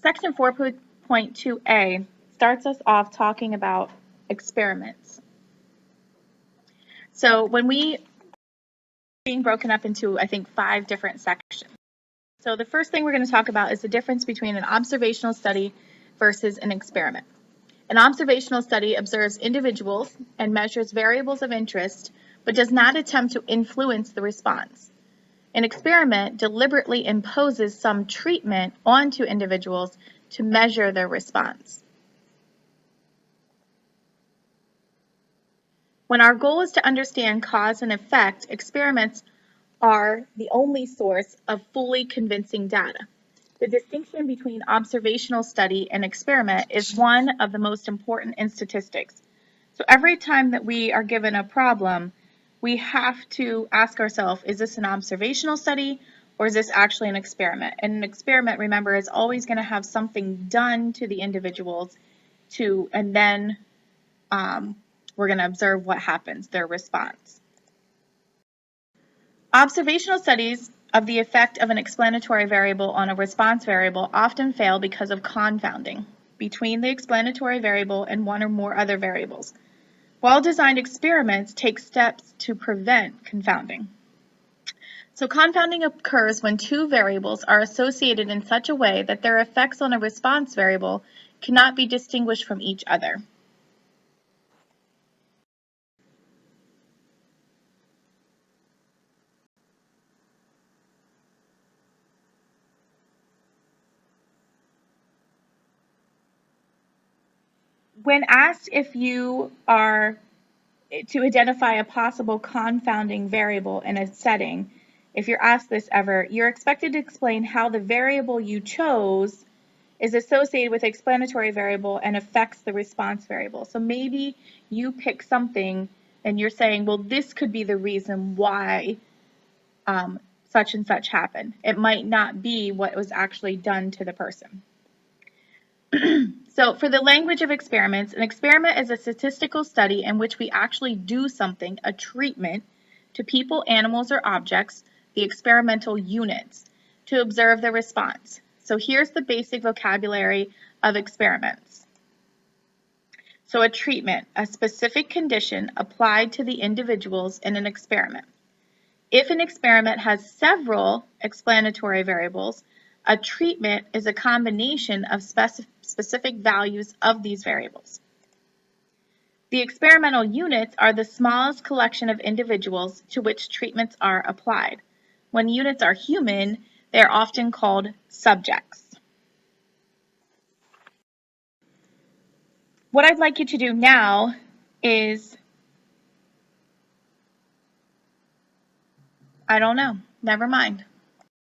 Section 4.2a starts us off talking about experiments. So when we being broken up into, I think, 5 different sections. So the first thing we're going to talk about is the difference between an observational study versus an experiment. An observational study observes individuals and measures variables of interest, but does not attempt to influence the response. An experiment deliberately imposes some treatment onto individuals to measure their response. When our goal is to understand cause and effect, experiments are the only source of fully convincing data. The distinction between observational study and experiment is one of the most important in statistics. So every time that we are given a problem, we have to ask ourselves, is this an observational study or is this actually an experiment? And an experiment, remember, is always going to have something done to the individuals and then we're going to observe what happens, their response. Observational studies of the effect of an explanatory variable on a response variable often fail because of confounding between the explanatory variable and one or more other variables. Well-designed experiments take steps to prevent confounding. So confounding occurs when 2 variables are associated in such a way that their effects on a response variable cannot be distinguished from each other. When asked if you are to identify a possible confounding variable in a setting, if you're asked this ever, you're expected to explain how the variable you chose is associated with the explanatory variable and affects the response variable. So maybe you pick something and you're saying, well, this could be the reason why such and such happened. It might not be what was actually done to the person. So for the language of experiments, an experiment is a statistical study in which we actually do something, a treatment, to people, animals, or objects, the experimental units, to observe the response. So here's the basic vocabulary of experiments. So a treatment, a specific condition applied to the individuals in an experiment. If an experiment has several explanatory variables, a treatment is a combination of specific values of these variables. The experimental units are the smallest collection of individuals to which treatments are applied. When units are human, they are often called subjects. What I'd like you to do now is, I don't know, never mind.